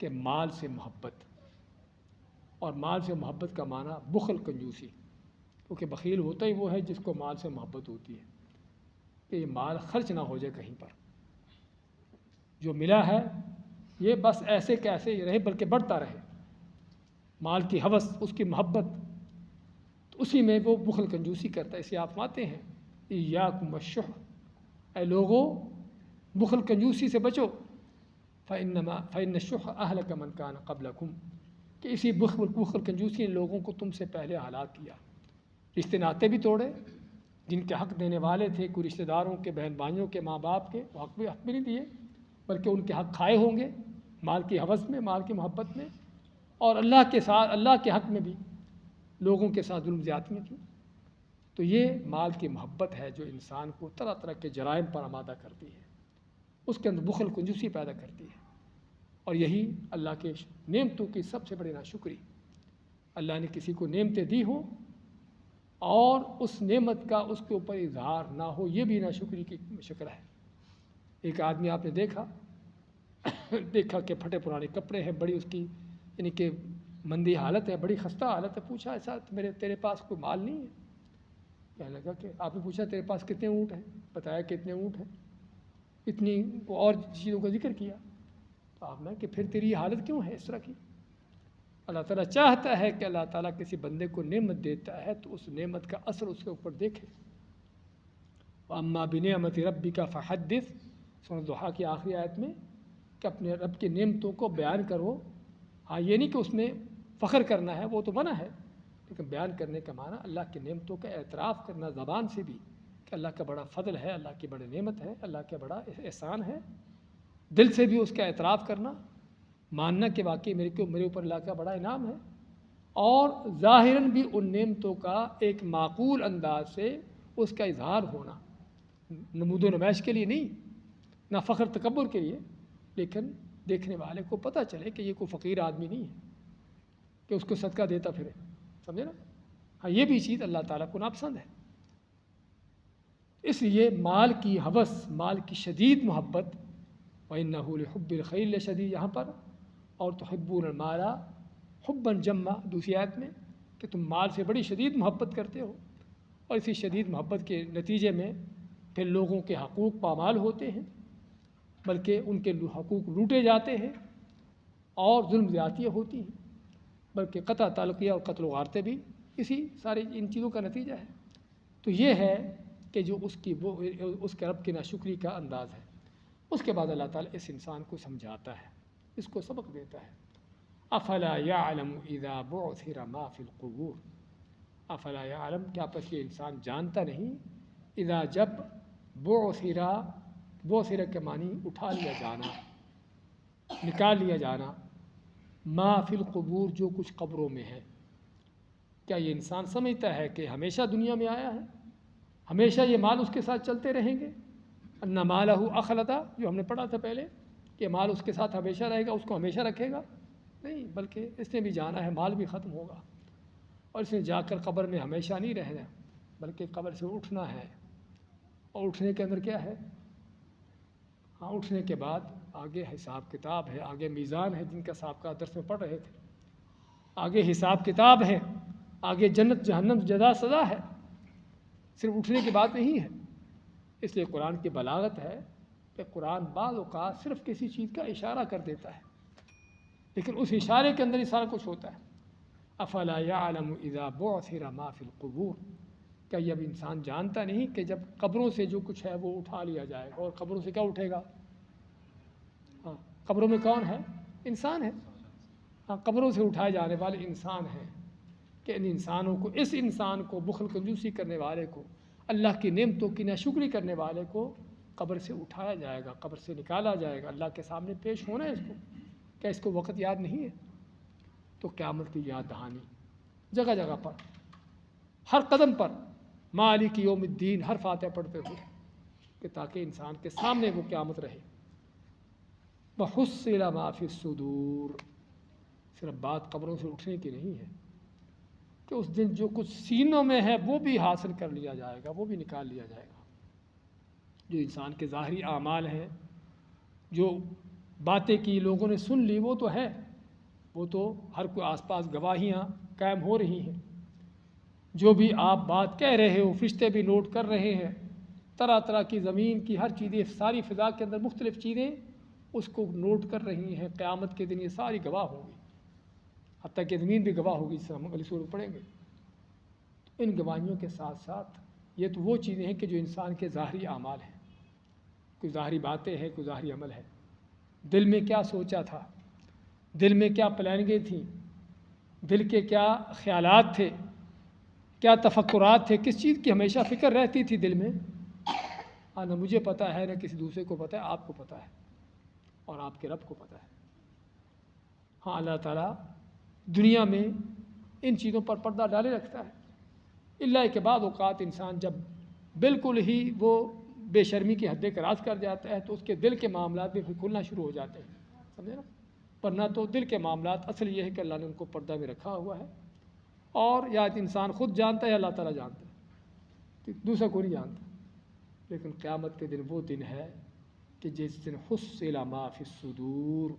کہ مال سے محبت، اور مال سے محبت کا معنی بخل، کنجوسی، کیونکہ بخیل ہوتا ہی وہ ہے جس کو مال سے محبت ہوتی ہے کہ یہ مال خرچ نہ ہو جائے کہیں پر، جو ملا ہے یہ بس ایسے کیسے رہے بلکہ بڑھتا رہے، مال کی ہوس، اس کی محبت، تو اسی میں وہ بخل کنجوسی کرتا ہے۔ اسے آپ فرماتے ہیں ایاکم الشح، اے لوگوں بخل کنجوسی سے بچو، فإن الشح أهلك من كان قبلكم، کہ اسی بخل کنجوسی نے لوگوں کو تم سے پہلے ہلاک کیا، رشتے ناتے بھی توڑے، جن کے حق دینے والے تھے، کوئی رشتہ داروں کے، بہن بھائیوں کے، ماں باپ کے، وہ حق بھی نہیں دیے، بلکہ ان کے حق کھائے ہوں گے مال کی ہوس میں، مال کی محبت میں، اور اللہ کے ساتھ، اللہ کے حق میں بھی لوگوں کے ساتھ ظلم زیادتیاں کی۔ تو یہ مال کی محبت ہے جو انسان کو طرح طرح کے جرائم پر آمادہ کرتی ہے، اس کے اندر بخل کنجوسی پیدا کرتی ہے، اور یہی اللہ کے نعمتوں کی سب سے بڑی ناشکری۔ اللہ نے کسی کو نعمتیں دی ہوں اور اس نعمت کا اس کے اوپر اظہار نہ ہو، یہ بھی ناشکری کی شکل ہے۔ ایک آدمی آپ نے دیکھا کہ پھٹے پرانے کپڑے ہیں، بڑی اس کی یعنی کہ مندی حالت ہے، بڑی خستہ حالت ہے، پوچھا ایسا تیرے پاس کوئی مال نہیں ہے؟ کہنے لگا کہ آپ نے پوچھا تیرے پاس کتنے اونٹ ہیں؟ بتایا کتنے اونٹ ہیں، اتنی اور چیزوں کا ذکر کیا، تو آپ نے کہ پھر تیری حالت کیوں ہے اس طرح کی؟ اللہ تعالیٰ چاہتا ہے کہ اللہ تعالیٰ کسی بندے کو نعمت دیتا ہے تو اس نعمت کا اثر اس کے اوپر دیکھے۔ وَأَمَّا بِنِعْمَةِ رَبِّكَ فَحَدِّثْ، سورۃ ضحیٰ کی آخری آیت میں، کہ اپنے رب کی نعمتوں کو بیان کرو۔ ہاں، یہ نہیں کہ اس میں فخر کرنا ہے، وہ تو منع ہے، لیکن بیان کرنے کا معنی اللہ کی نعمتوں کا اعتراف کرنا زبان سے بھی، کہ اللہ کا بڑا فضل ہے، اللہ کی بڑی نعمت ہے، اللہ کا بڑا احسان ہے، دل سے بھی اس کا اعتراف کرنا، ماننا کہ واقعی میرے اوپر اللہ کا بڑا انعام ہے، اور ظاہراً بھی ان نعمتوں کا ایک معقول انداز سے اس کا اظہار ہونا، نمود و نمائش کے لیے نہیں، نہ فخر تکبر کے لیے، لیکن دیکھنے والے کو پتہ چلے کہ یہ کوئی فقیر آدمی نہیں ہے کہ اس کو صدقہ دیتا پھرے، سمجھے نا؟ ہاں، یہ بھی چیز اللہ تعالیٰ کو ناپسند ہے۔ اس لیے مال کی ہوس، مال کی شدید محبت، وَإِنَّهُ لِحُبِّ الْخَيْرِ لَشَدِيدٌ یہاں پر، اور تحبون المال حبا جما دوسری آیت میں، کہ تم مال سے بڑی شدید محبت کرتے ہو، اور اسی شدید محبت کے نتیجے میں پھر لوگوں کے حقوق پامال ہوتے ہیں، بلکہ ان کے حقوق لوٹے جاتے ہیں اور ظلم زیادتیاں ہوتی ہیں، بلکہ قطع تعلقیہ اور قتل و غارتیں بھی اسی ساری ان چیزوں کا نتیجہ ہے۔ تو یہ ہے کہ جو اس کے رب کی ناشکری کا انداز ہے۔ اس کے بعد اللہ تعالیٰ اس انسان کو سمجھاتا ہے، اس کو سبق دیتا ہے۔ افلا یعلم اذا بعثر ما فی القبور، افلا یعلم، کیا پس یہ انسان جانتا نہیں، اذا جب بعثر کے معنی اٹھا لیا جانا، نکال لیا جانا، ما فی القبور جو کچھ قبروں میں ہے۔ کیا یہ انسان سمجھتا ہے کہ ہمیشہ دنیا میں آیا ہے، ہمیشہ یہ مال اس کے ساتھ چلتے رہیں گے؟ ان مالہ اخلدا، جو ہم نے پڑھا تھا پہلے کہ مال اس کے ساتھ ہمیشہ رہے گا، اس کو ہمیشہ رکھے گا؟ نہیں، بلکہ اس نے بھی جانا ہے مال بھی ختم ہوگا، اور اس نے جا کر قبر میں ہمیشہ نہیں رہنا، بلکہ قبر سے اٹھنا ہے۔ اور اٹھنے کے اندر کیا ہے؟ ہاں، اٹھنے کے بعد آگے حساب کتاب ہے، آگے میزان ہے، جن کا سابقہ درس میں پڑھ رہے تھے، آگے حساب کتاب ہے، آگے جنت جہنم جزا سزا ہے، صرف اٹھنے کی بات نہیں ہے۔ اس لیے قرآن کی بلاغت ہے کہ قرآن بعض اوقات صرف کسی چیز کا اشارہ کر دیتا ہے، لیکن اس اشارے کے اندر ہی سارا کچھ ہوتا ہے۔ افلا یعلم اذا بعثر ما فی القبور، کیا یہ اب انسان جانتا نہیں کہ جب قبروں سے جو کچھ ہے وہ اٹھا لیا جائے گا؟ اور قبروں سے کیا اٹھے گا؟ ہاں، قبروں میں کون ہے؟ انسان ہے۔ ہاں، قبروں سے اٹھائے جانے والے انسان ہیں، کہ ان انسانوں کو، اس انسان کو، بخل کنجوسی کرنے والے کو، اللہ کی نعمتوں کی ناشکری کرنے والے کو قبر سے اٹھایا جائے گا، قبر سے نکالا جائے گا، اللہ کے سامنے پیش ہونا ہے اس کو۔ کیا اس کو وقت یاد نہیں ہے؟ تو قیامت کی یاد دہانی جگہ جگہ پر، ہر قدم پر، مالک یوم الدین ہر فاتحہ پڑھتے ہوئے، کہ تاکہ انسان کے سامنے وہ قیامت رہے۔ وحصل ما فی الصدور، صرف بات قبروں سے اٹھنے کی نہیں ہے، کہ اس دن جو کچھ سینوں میں ہے وہ بھی حاصل کر لیا جائے گا، وہ بھی نکال لیا جائے گا۔ جو انسان کے ظاہری اعمال ہیں، جو باتیں کی لوگوں نے سن لی، وہ تو ہے، وہ تو ہر کوئی آس پاس گواہیاں قائم ہو رہی ہیں۔ جو بھی آپ بات کہہ رہے ہو، فرشتے بھی نوٹ کر رہے ہیں، طرح طرح کی زمین کی ہر چیزیں، ساری فضا کے اندر مختلف چیزیں اس کو نوٹ کر رہی ہیں۔ قیامت کے دن یہ ساری گواہ ہوں گی، حتیٰ کہ زمین بھی گواہ ہوگی، جس سے ہم اگلی صورت پڑھیں گے۔ ان گواہیوں کے ساتھ ساتھ یہ تو وہ چیزیں ہیں کہ جو انسان کے ظاہری اعمال ہیں، کوئی ظاہری باتیں ہیں، کوئی ظاہری عمل ہے، دل میں کیا سوچا تھا، دل میں کیا پلاننگیں تھیں، دل کے کیا خیالات تھے، کیا تفکرات تھے، کس چیز کی ہمیشہ فکر رہتی تھی دل میں۔ ہاں، نہ مجھے پتہ ہے، نہ کسی دوسرے کو پتہ ہے، آپ کو پتہ ہے اور آپ کے رب کو پتہ ہے۔ ہاں، اللہ تعالیٰ دنیا میں ان چیزوں پر پردہ ڈالے رکھتا ہے، اللہ کے بعد اوقات انسان جب بالکل ہی وہ بے شرمی کی حد کراس کر جاتا ہے تو اس کے دل کے معاملات بھی پھر کھلنا شروع ہو جاتے ہیں، سمجھے نا؟ ورنہ تو دل کے معاملات اصل یہ ہے کہ اللہ نے ان کو پردہ میں رکھا ہوا ہے، اور یا انسان خود جانتا ہے، اللہ تعالیٰ جانتا ہے، دوسرا کوئی نہیں جانتا۔ لیکن قیامت کے دن وہ دن ہے کہ جس دن حصل ما فی الصدور،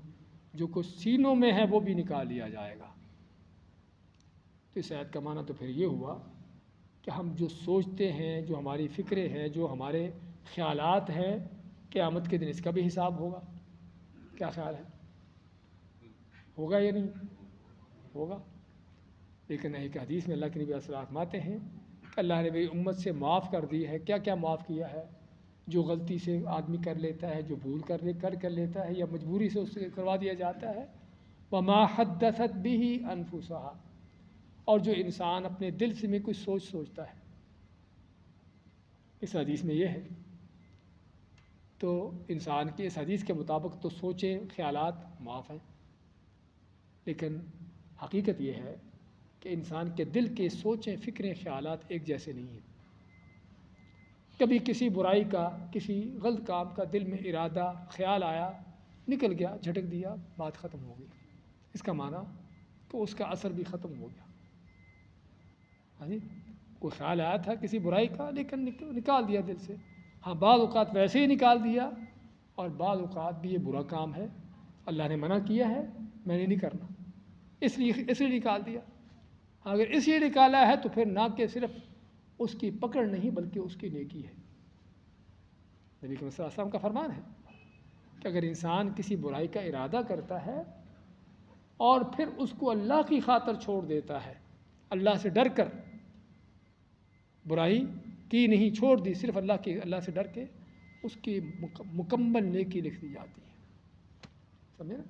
جو کچھ سینوں میں ہے وہ بھی نکال لیا جائے گا۔ تو اس آیت کا معنی تو پھر یہ ہوا کہ ہم جو سوچتے ہیں، جو ہماری فکریں ہیں، جو ہمارے خیالات ہیں، قیامت کے دن اس کا بھی حساب ہوگا۔ کیا خیال ہے؟ ہوگا یا نہیں ہوگا؟ لیکن ایک حدیث میں اللہ کے نبی صلی اللہ علیہ وسلم فرماتے ہیں کہ اللہ نے میری امت سے معاف کر دی ہے۔ کیا کیا معاف کیا ہے؟ جو غلطی سے آدمی کر لیتا ہے، جو بھول کر لیتا ہے، یا مجبوری سے اس سے کروا دیا جاتا ہے، وما حدثت به انفسها، اور جو انسان اپنے دل سے میں کوئی سوچتا ہے۔ اس حدیث میں یہ ہے، تو انسان کی اس حدیث کے مطابق تو سوچیں، خیالات معاف ہیں، لیکن حقیقت یہ ہے کہ انسان کے دل کے سوچیں، فکریں، خیالات ایک جیسے نہیں ہیں۔ کبھی کسی برائی کا، کسی غلط کام کا دل میں ارادہ، خیال آیا، نکل گیا، جھٹک دیا، بات ختم ہو گئی۔ اس کا معنی کہ اس کا اثر بھی ختم ہو گیا۔ ہاں جی، کوئی خیال آیا تھا کسی برائی کا، لیکن نکال دیا دل سے۔ ہاں بعض اوقات ویسے ہی نکال دیا، اور بعض اوقات بھی یہ برا کام ہے، اللہ نے منع کیا ہے، میں نے نہیں کرنا، اس لیے نکال دیا۔ اگر اس لیے نکالا ہے تو پھر نہ کہ صرف اس کی پکڑ نہیں بلکہ اس کی نیکی ہے۔ نبی کریم صلی اللہ علیہ وسلم کا فرمان ہے کہ اگر انسان کسی برائی کا ارادہ کرتا ہے اور پھر اس کو اللہ کی خاطر چھوڑ دیتا ہے، اللہ سے ڈر کر برائی کی نہیں، چھوڑ دی، صرف اللہ سے ڈر کے، اس کی مکمل نیکی لکھ دی جاتی ہے، سمجھے نا؟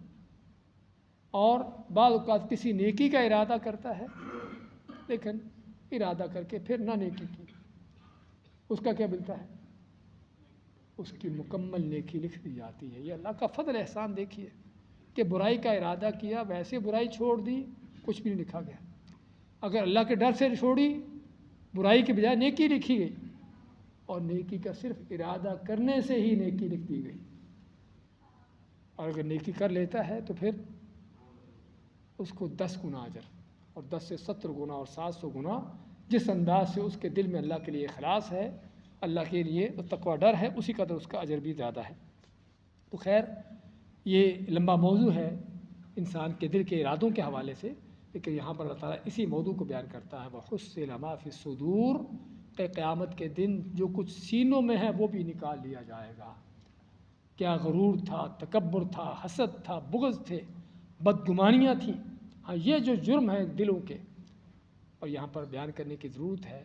اور بعض اوقات کسی نیکی کا ارادہ کرتا ہے لیکن ارادہ کر کے پھر نہ نیکی کی، اس کا کیا ملتا ہے؟ اس کی مکمل نیکی لکھ دی جاتی ہے۔ یہ اللہ کا فضل احسان دیکھیے کہ برائی کا ارادہ کیا، ویسے برائی چھوڑ دی، کچھ بھی نہیں لکھا گیا۔ اگر اللہ کے ڈر سے چھوڑی، برائی کے بجائے نیکی لکھی گئی، اور نیکی کا صرف ارادہ کرنے سے ہی نیکی لکھ دی گئی۔ اور اگر نیکی کر لیتا ہے تو پھر اس کو 10 گنا اجر، اور 10 سے 70 گنا اور 700 گنا، جس انداز سے اس کے دل میں اللہ کے لیے اخلاص ہے، اللہ کے لیے تقوی ڈر ہے، اسی قدر اس کا اجر بھی زیادہ ہے۔ تو خیر یہ لمبا موضوع ہے انسان کے دل کے ارادوں کے حوالے سے، لیکن یہاں پر اللہ تعالیٰ اسی موضوع کو بیان کرتا ہے، وَحُصِّلَ مَا فِي الصُّدُورِ، کہ قیامت کے دن جو کچھ سینوں میں ہے وہ بھی نکال لیا جائے گا۔ کیا غرور تھا، تکبر تھا، حسد تھا، بغض تھے، بدگمانیاں تھیں، ہاں یہ جو جرم ہے دلوں کے، اور یہاں پر بیان کرنے کی ضرورت ہے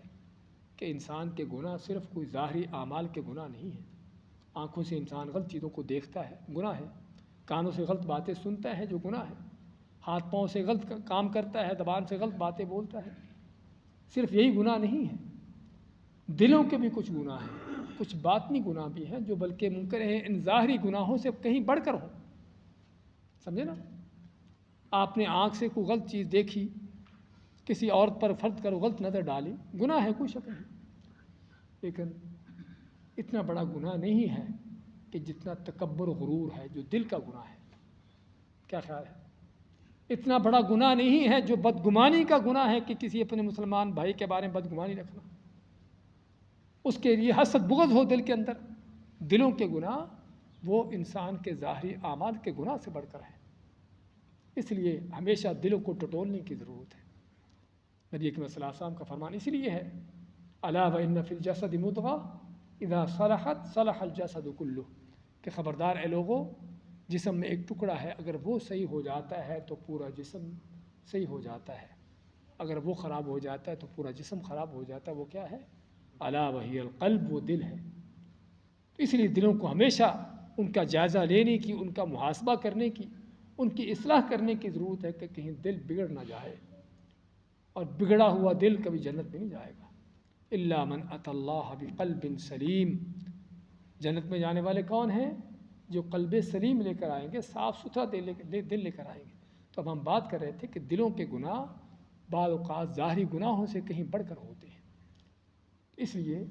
کہ انسان کے گناہ صرف کوئی ظاہری اعمال کے گناہ نہیں ہیں۔ آنکھوں سے انسان غلط چیزوں کو دیکھتا ہے، گناہ ہے، کانوں سے غلط باتیں سنتا ہے جو گناہ ہے، ہاتھ پاؤں سے غلط کام کرتا ہے، زبان سے غلط باتیں بولتا ہے، صرف یہی گناہ نہیں ہے، دلوں کے بھی کچھ گناہ ہیں، کچھ باطنی گناہ بھی ہیں جو بلکہ منکر ہیں، ان ظاہری گناہوں سے کہیں بڑھ کر ہوں، سمجھے نا؟ آپ نے آنکھ سے کوئی غلط چیز دیکھی، کسی عورت پر فرض کرو غلط نظر ڈالی، گناہ ہے، کوئی شک نہیں، لیکن اتنا بڑا گناہ نہیں ہے کہ جتنا تکبر و غرور ہے جو دل کا گناہ ہے۔ کیا خیال ہے؟ اتنا بڑا گناہ نہیں ہے جو بدگمانی کا گناہ ہے، کہ کسی اپنے مسلمان بھائی کے بارے میں بدگمانی رکھنا، اس کے لیے حسد بغض ہو دل کے اندر۔ دلوں کے گناہ وہ انسان کے ظاہری اعمال کے گناہ سے بڑھ کر ہے، اس لیے ہمیشہ دلوں کو ٹٹولنے کی ضرورت ہے۔ نبی اکرم صلی اللہ علیہ وسلم کا فرمان اس لیے ہے، الا وان فی الجسد مضغہ اذا صلحت صلح الجسد کلہ، کہ خبردار اے لوگو، جسم میں ایک ٹکڑا ہے، اگر وہ صحیح ہو جاتا ہے تو پورا جسم صحیح ہو جاتا ہے، اگر وہ خراب ہو جاتا ہے تو پورا جسم خراب ہو جاتا ہے۔ وہ کیا ہے؟ الا وہی القلب، وہ دل ہے۔ اس لیے دلوں کو ہمیشہ ان کا جائزہ لینے کی، ان کا محاسبہ کرنے کی، ان کی اصلاح کرنے کی ضرورت ہے کہ کہیں دل بگڑ نہ جائے، اور بگڑا ہوا دل کبھی جنت میں نہیں جائے گا۔ الا من اتی اللہ بقلب سلیم، جنت میں جانے والے کون ہیں؟ جو قلب سلیم لے کر آئیں گے، صاف ستھرا دل لے کر آئیں گے۔ تو اب ہم بات کر رہے تھے کہ دلوں کے گناہ بعض اوقات ظاہری گناہوں سے کہیں بڑھ کر ہوتے ہیں، اس لیے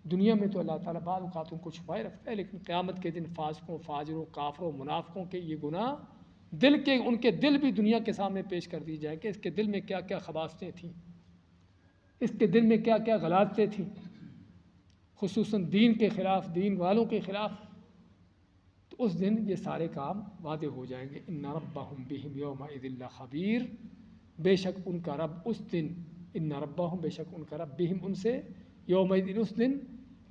دنیا میں تو اللہ تعالیٰ بعض اوقات ان کو چھپائے رکھتا ہے، لیکن قیامت کے دن فاسقوں، فاجروں، کافروں، منافقوں کے یہ گناہ ان کے دل بھی دنیا کے سامنے پیش کر دی جائیں کہ اس کے دل میں کیا کیا خباثتیں تھیں، اس کے دل میں کیا کیا غلاظتیں تھیں، خصوصاً دین کے خلاف، دین والوں کے خلاف۔ تو اس دن یہ سارے کام واضح ہو جائیں گے۔ ان ربہم بہم یومئذ لخبیر، بے شک ان کا رب اس دن، ان ربہم، بے شک ان کا رب، بہم ان سے، یومئذ اس دن،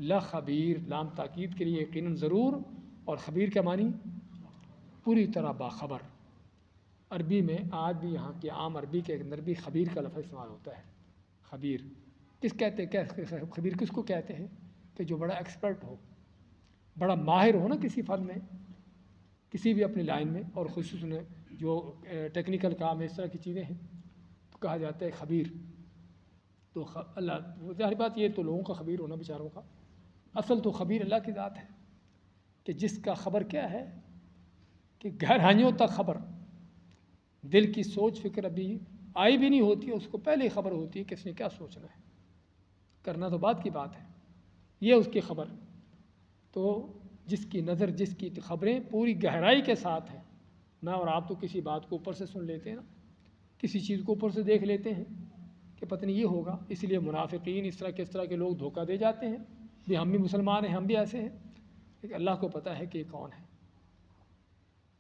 لخبیر، لام تاکید کے لیے یقیناً ضرور، اور خبیر کا معنی پوری طرح باخبر۔ عربی میں آج بھی یہاں کی عام عربی کے اندر بھی خبیر کا لفظ استعمال ہوتا ہے۔ خبیر کس کہتے ہیں؟ خبیر کس کو کہتے ہیں؟ کہ جو بڑا ایکسپرٹ ہو، بڑا ماہر ہو نا کسی فن میں، کسی بھی اپنی لائن میں، اور خصوصاً جو ٹیکنیکل کام ہے، اس طرح کی چیزیں ہیں، تو کہا جاتا ہے خبیر۔ تو اللہ، ظاہر بات یہ تو لوگوں کا خبیر ہونا، بیچاروں کا، اصل تو خبیر اللہ کی ذات ہے، کہ جس کا خبر کیا ہے، کہ گہرائیوں تک خبر، دل کی سوچ فکر ابھی آئی بھی نہیں ہوتی، اس کو پہلے ہی خبر ہوتی ہے کہ اس نے کیا سوچنا ہے، کرنا تو بعد کی بات ہے، یہ اس کی خبر۔ تو جس کی نظر، جس کی خبریں پوری گہرائی کے ساتھ ہیں، میں اور آپ تو کسی بات کو اوپر سے سن لیتے ہیں نا، کسی چیز کو اوپر سے دیکھ لیتے ہیں، کہ پتہ نہیں یہ ہوگا، اس لیے منافقین اس طرح کے لوگ دھوکہ دے جاتے ہیں بھی ہم بھی مسلمان ہیں، ہم بھی ایسے ہیں، لیکن اللہ کو پتہ ہے کہ یہ کون ہے۔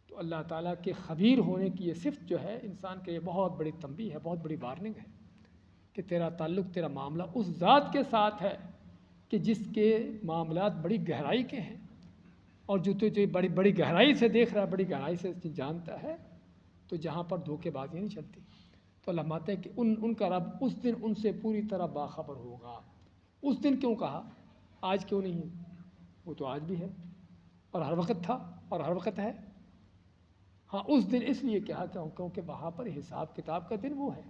تو اللہ تعالیٰ کے خبیر ہونے کی یہ صفت جو ہے انسان کے لیے بہت بڑی تنبیہ ہے، بہت بڑی وارننگ ہے کہ تیرا تعلق، تیرا معاملہ اس ذات کے ساتھ ہے کہ جس کے معاملات بڑی گہرائی کے ہیں، اور جو تو بڑی بڑی گہرائی سے دیکھ رہا ہے، بڑی گہرائی سے جانتا ہے، تو جہاں پر دھوکے بازی نہیں چلتی۔ تو اللہ ماتے ہیں کہ ان کا رب اس دن ان سے پوری طرح باخبر ہوگا۔ اس دن کیوں کہا؟ آج کیوں نہیں؟ وہ تو آج بھی ہے اور ہر وقت تھا اور ہر وقت ہے۔ ہاں اس دن اس لیے کہا کیونکہ وہاں پر حساب کتاب کا دن وہ ہے۔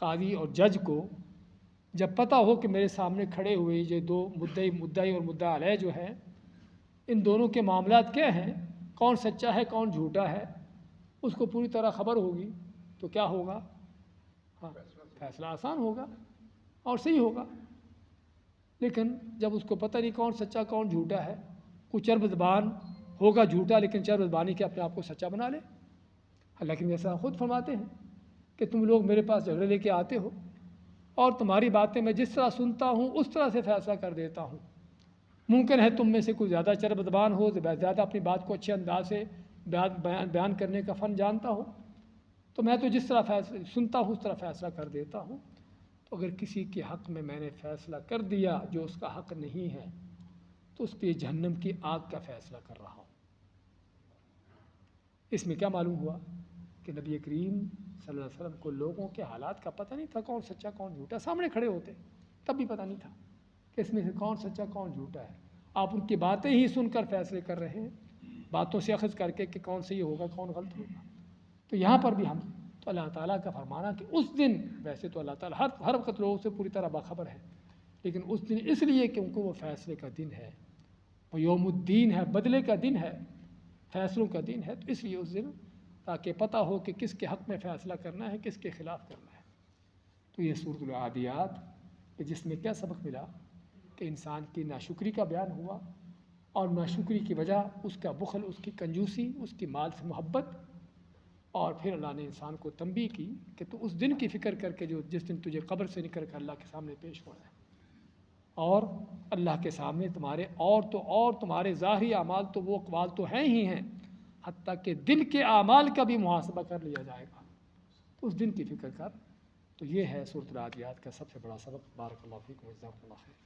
قاضی اور جج کو جب پتہ ہو کہ میرے سامنے کھڑے ہوئے یہ دو مدعی اور مدعا علیہ جو ہے، ان دونوں کے معاملات کیا ہیں، کون سچا ہے کون جھوٹا ہے، اس کو پوری طرح خبر ہوگی، تو کیا ہوگا؟ ہاں فیصلہ آسان ہوگا اور صحیح ہوگا۔ لیکن جب اس کو پتہ نہیں کون سچا کون جھوٹا ہے، کوئی چرب زبان ہوگا جھوٹا لیکن چرب زبانی کے اپنے آپ کو سچا بنا لے۔ لیکن ایسا خود فرماتے ہیں کہ تم لوگ میرے پاس جھگڑے لے کے آتے ہو اور تمہاری باتیں میں جس طرح سنتا ہوں اس طرح سے فیصلہ کر دیتا ہوں۔ ممکن ہے تم میں سے کوئی زیادہ چرب زبان ہو، زیادہ اپنی بات کو اچھے انداز سے بیان کرنے کا فن جانتا ہو، تو میں تو جس طرح سنتا ہوں اس طرح فیصلہ کر دیتا ہوں۔ تو اگر کسی کے حق میں نے فیصلہ کر دیا جو اس کا حق نہیں ہے، تو اس پہ جہنم کی آگ کا فیصلہ کر رہا ہوں۔ اس میں کیا معلوم ہوا کہ نبی کریم صلی اللہ علیہ وسلم کو لوگوں کے حالات کا پتہ نہیں تھا، کون سچا کون جھوٹا، سامنے کھڑے ہوتے تب بھی پتہ نہیں تھا کہ اس میں سے کون سچا کون جھوٹا ہے۔ آپ ان کی باتیں ہی سن کر فیصلے کر رہے ہیں، باتوں سے اخذ کر کے کہ کون صحیح ہوگا کون غلط ہوگا۔ تو یہاں پر بھی ہم تو اللہ تعالیٰ کا فرمانا کہ اس دن، ویسے تو اللہ تعالیٰ ہر وقت لوگوں سے پوری طرح باخبر ہے، لیکن اس دن اس لیے کیونکہ وہ فیصلے کا دن ہے، وہ یوم الدین ہے، بدلے کا دن ہے، فیصلوں کا دن ہے، تو اس لیے اس دن تاکہ پتہ ہو کہ کس کے حق میں فیصلہ کرنا ہے کس کے خلاف کرنا ہے۔ تو یہ سورۃ العادیات کہ جس میں کیا سبق ملا کہ انسان کی ناشکری کا بیان ہوا، اور ناشکری کی وجہ اس کا بخل، اس کی کنجوسی، اس کی مال سے محبت، اور پھر اللہ نے انسان کو تنبیہ کی کہ تو اس دن کی فکر کر کے جو جس دن تجھے قبر سے نکل کر اللہ کے سامنے پیش ہونا ہے، اور اللہ کے سامنے اور تمہارے ظاہری اعمال تو وہ اقوال تو ہیں ہی ہیں، حتیٰ کہ دل کے اعمال کا بھی محاسبہ کر لیا جائے گا، تو اس دن کی فکر کر۔ تو یہ ہے سورۃ العادیات کا سب سے بڑا سبق۔ بارک اللہ فیکم و جزاکم اللہ خیر۔